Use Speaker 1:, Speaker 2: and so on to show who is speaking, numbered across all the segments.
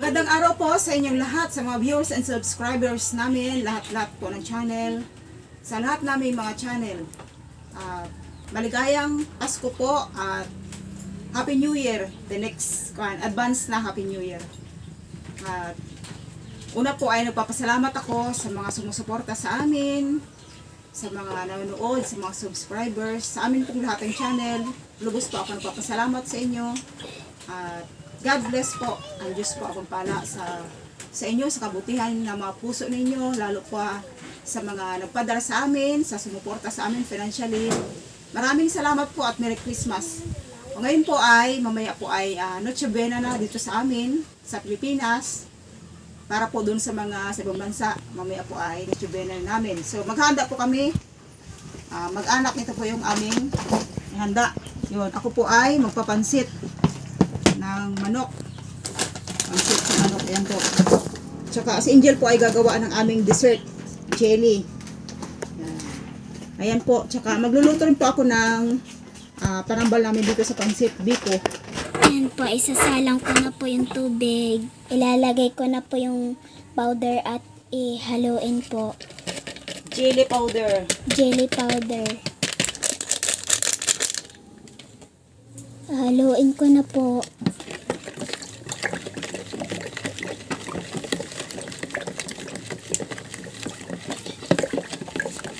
Speaker 1: Magandang araw po sa inyong lahat, sa mga viewers and subscribers namin, lahat-lahat po ng channel, sa lahat namin mga channel. Maligayang Pasko po at Happy New Year, the next advance na Happy New Year. At una po ay nagpapasalamat ako sa mga sumusuporta sa amin, sa mga nanonood, sa mga subscribers, sa amin pong lahat ng channel. Lubos po ako nagpapasalamat sa inyo. At God bless po. Ang Diyos po akong pala sa inyo, sa kabutihan ng mga puso ninyo, lalo po sa mga nagpadala sa amin, sa sumuporta sa amin financially. Maraming salamat po at Merry Christmas. O ngayon po ay, mamaya po ay Noche Buena na dito sa amin, sa Pilipinas. Para po dun sa mga sa ibang bansa, mamaya po ay Noche Buena namin. So maghanda po kami. Mag-anak nito po yung aming handa. Yun, ako po ay magpapansit ng manok. Pansit sa manok, ayan po. Tsaka si Angel po ay gagawa ng aming dessert, jelly. Ayan po, tsaka magluluto rin po ako ng panambal namin dito sa pansit, biko.
Speaker 2: Ayan po, isasalang ko na po yung tubig. Ilalagay ko na po yung powder at ihaluin po.
Speaker 1: Jelly powder.
Speaker 2: Jelly powder. Haluin ko na po.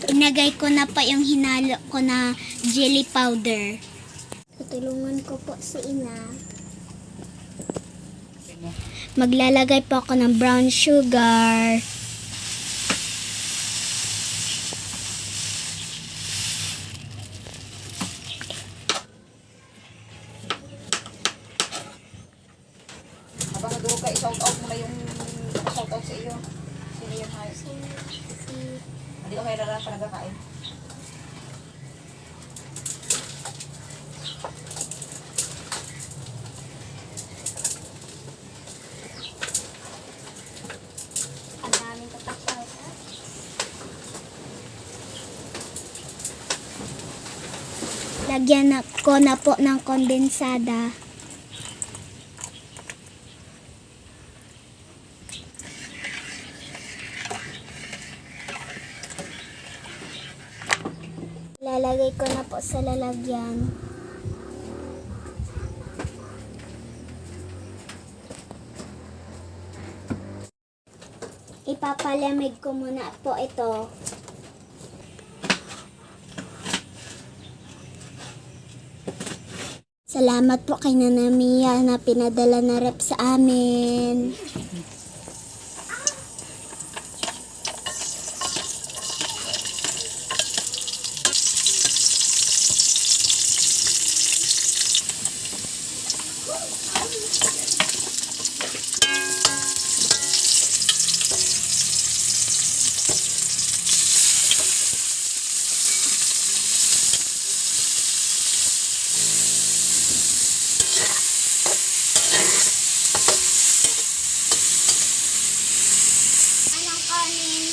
Speaker 2: Inagay ko na pa yung hinalo ko na jelly powder. Tutulungan ko po si Ina. Maglalagay po ako ng brown sugar.
Speaker 1: Habang nadurog ka, i-shout out mo na yung shout out sa iyo. Sino yun, hay? Hindi ko kaya rara pa nagkakain.
Speaker 2: Ang daming katakal. Lagyan ko na po ng kondensada. Lalagay ko na po sa lalagyan. Ipapalamig ko muna po ito. Salamat po kay Nana Mia na pinadala na rep sa amin. Anong kanin?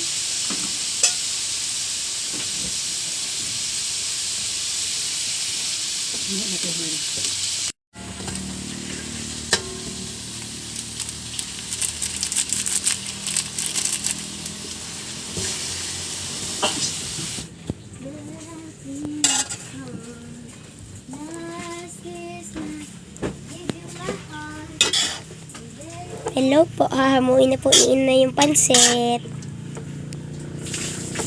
Speaker 2: Hello po, hahamuin na po ni Ina yung pansit.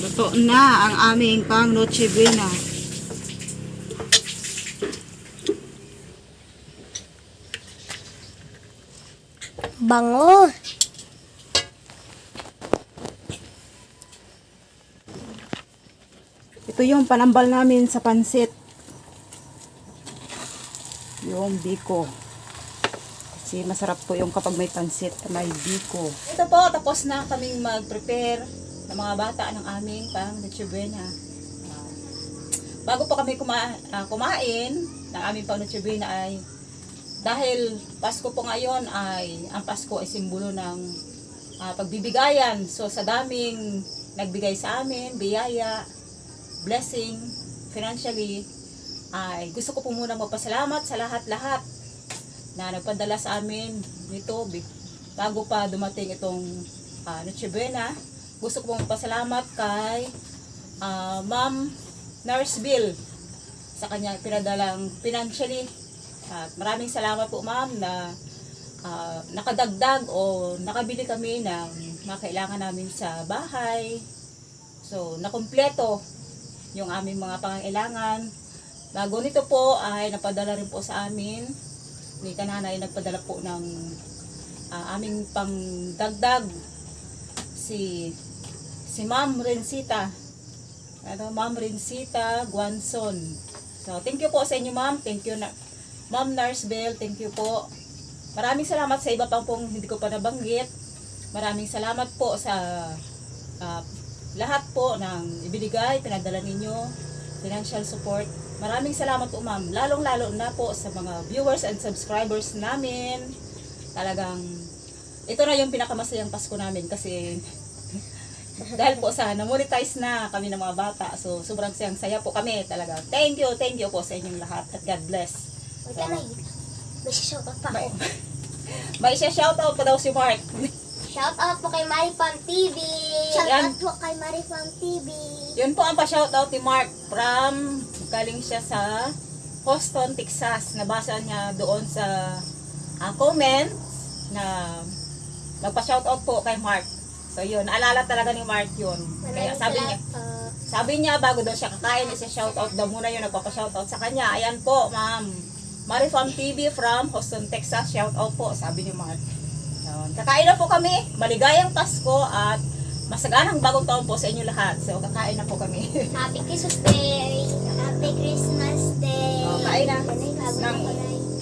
Speaker 1: Luto na ang aming pang Noche Buena.
Speaker 2: Bango!
Speaker 1: Ito yung panambal namin sa pansit. Yung biko. Kasi masarap po yung kapag may pansit na may biko. Ito po, tapos na kaming mag-prepare ng mga bata ng aming pang Noche Buena. Bago po kami kumain ng aming pang Noche Buena ay dahil Pasko po ngayon ay ang Pasko ay simbolo ng pagbibigayan. So sa daming nagbigay sa amin, biyaya, blessing, financially, ay gusto ko po muna magpasalamat sa lahat-lahat na nagpadala sa amin nito, bago pa dumating itong Noche Buena, gusto ko pong pasalamat kay Ma'am Nurse Bill sa kanya pinadalang financially. At maraming salamat po ma'am na nakadagdag o nakabili kami ng mga kailangan namin sa bahay. So, nakumpleto yung aming mga pangangailangan. Bago nito po ay napadala rin po sa amin ni kananay, nagpadala po ng aming pangdagdag si Ma'am Rencita. Ma'am Rencita Guanzon. So, thank you po sa inyo ma'am. Thank you na Ma'am Nurse Bell, thank you po. Maraming salamat sa iba pang pong hindi ko pa nabanggit. Maraming salamat po sa lahat po ng ibinigay, pinadala ninyo, financial support. Maraming salamat po ma'am. Lalong-lalo na po sa mga viewers and subscribers namin. Talagang, ito na yung pinakamasayang Pasko namin kasi dahil po sa na-monetize na kami ng mga bata. So, sobrang saya po kami talaga. Thank you po sa inyong lahat at God bless.
Speaker 2: May shoutout pa ako.
Speaker 1: May siya shoutout pa daw si Mark.
Speaker 2: Shoutout po kay Marifam TV. Shoutout po kay Marifam TV.
Speaker 1: Yun po ang pa-shoutout ni Mark from, galing siya sa Houston, Texas. Nabasa niya doon sa comment na magpa-shoutout po kay Mark. So yun, naalala talaga ni Mark yun. Kaya sabi niya bago daw siya kakain, isa shoutout daw muna yun, nagpapa-shoutout sa kanya. Ayan po, ma'am. Marifam TV from Houston, Texas. Shoutout po, sabi ni Mark. Yun. Kakain na po kami. Maligayang Pasko at masaganang bagong taon po sa inyo lahat. So, kakain na po kami.
Speaker 2: Happy Christmas Day. Happy Christmas Day.
Speaker 1: Kain na.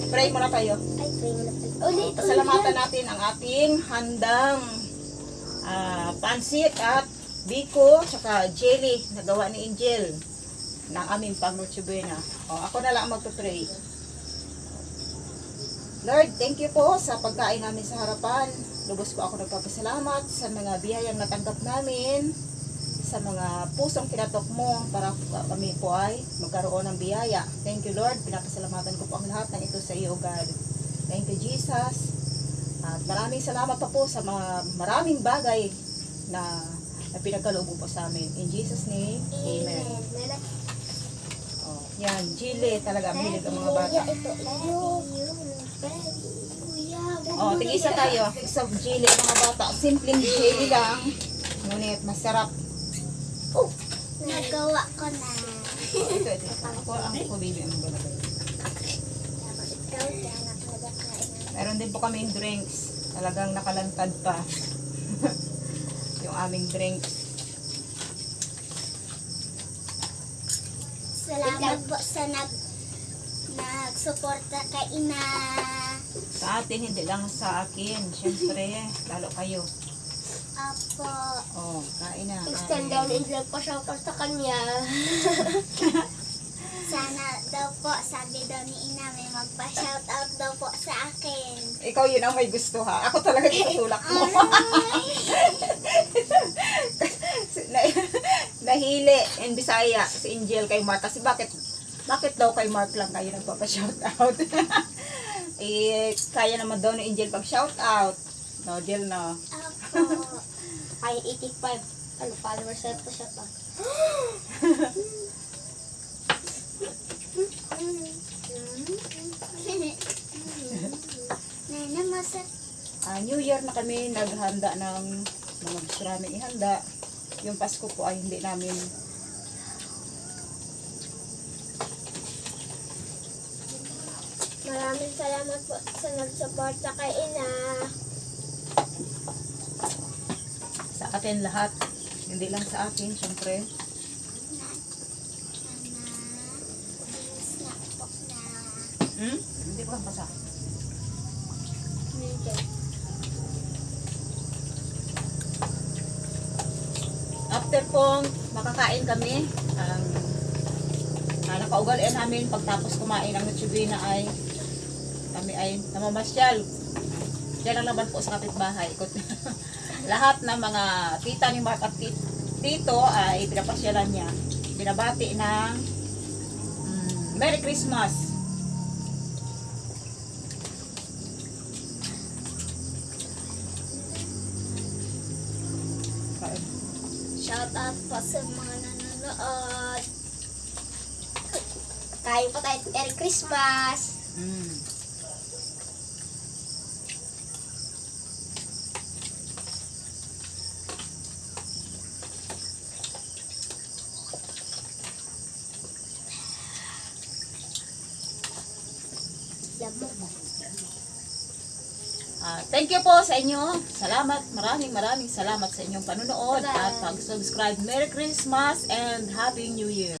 Speaker 1: Pray muna tayo.
Speaker 2: Ay, pray mo na tayo.
Speaker 1: Pasalamatan natin ang ating handang pansit at biko, tsaka jelly na gawa ni Angel ng aming pang-Noche Buena. Ako na lang magpe-pray. Lord, thank you po sa pagkain namin sa harapan. Lubos po ako nagpapasalamat sa mga biyayang natanggap namin, sa mga pusong kinatok mo para kami po ay magkaroon ng biyaya. Thank you Lord, pinapasalamatan ko po ang lahat ng ito sa iyo God. Thank you Jesus. At maraming salamat pa po sa mga maraming bagay na pinagkaloob po sa amin. In Jesus name, Amen. Yan, chili talaga ang hilig ang mga bata. Tig-isa tayo. Isang chili ang mga bata. Simpleng chili lang. Ngunit masarap.
Speaker 2: Nagawa ko na.
Speaker 1: Ito. Ako ang baby. Ang gulagay. Meron din po kami drinks. Talagang nakalantad pa. Yung aming drinks.
Speaker 2: Salamat po sa nagsuporta kay Ina.
Speaker 1: Sa atin, hindi lang sa akin. Siyempre, lalo kayo.
Speaker 2: Apo.
Speaker 1: Kain na.
Speaker 2: Extend down and vlog pa shoutout sa kanya. Sana daw po, sabi daw ni Ina, may magpa-shoutout daw po sa akin.
Speaker 1: Ikaw yun ang may gusto ha. Ako talaga tutulak mo. Nahili in Bisaya si Angel kay Mark. Kasi bakit daw kay Mark lang kayo nagpapa-shoutout? Kaya naman daw ni Angel pag-shoutout. No, deal no.
Speaker 2: Apo. Kaya 85 followers na po siya pa.
Speaker 1: New Year na kami naghanda ng mga gusto namin ihanda. Yung Pasko po ay hindi namin
Speaker 2: Maraming salamat po sa nagsuporta kay Ina.
Speaker 1: sa atin lahat. Hindi lang sa akin, syempre. Hindi ko lang basa. After pong makakain kami, nakaugalian namin pagtapos kumain ng Noche Buena ay kami ay namamasyal. Diyan lang naman po sa kapitbahay. Lahat ng mga tita ni Mark at tito ay pinapasyalan niya. Binabati ng Merry Christmas. kain.
Speaker 2: Shout out po sa mga nanonood. Kain po tayo. Merry Christmas!
Speaker 1: Mm.
Speaker 2: Lamok.
Speaker 3: Thank you po sa inyo. Salamat. Maraming salamat sa inyong panunood at pag-subscribe. Merry Christmas and Happy New Year.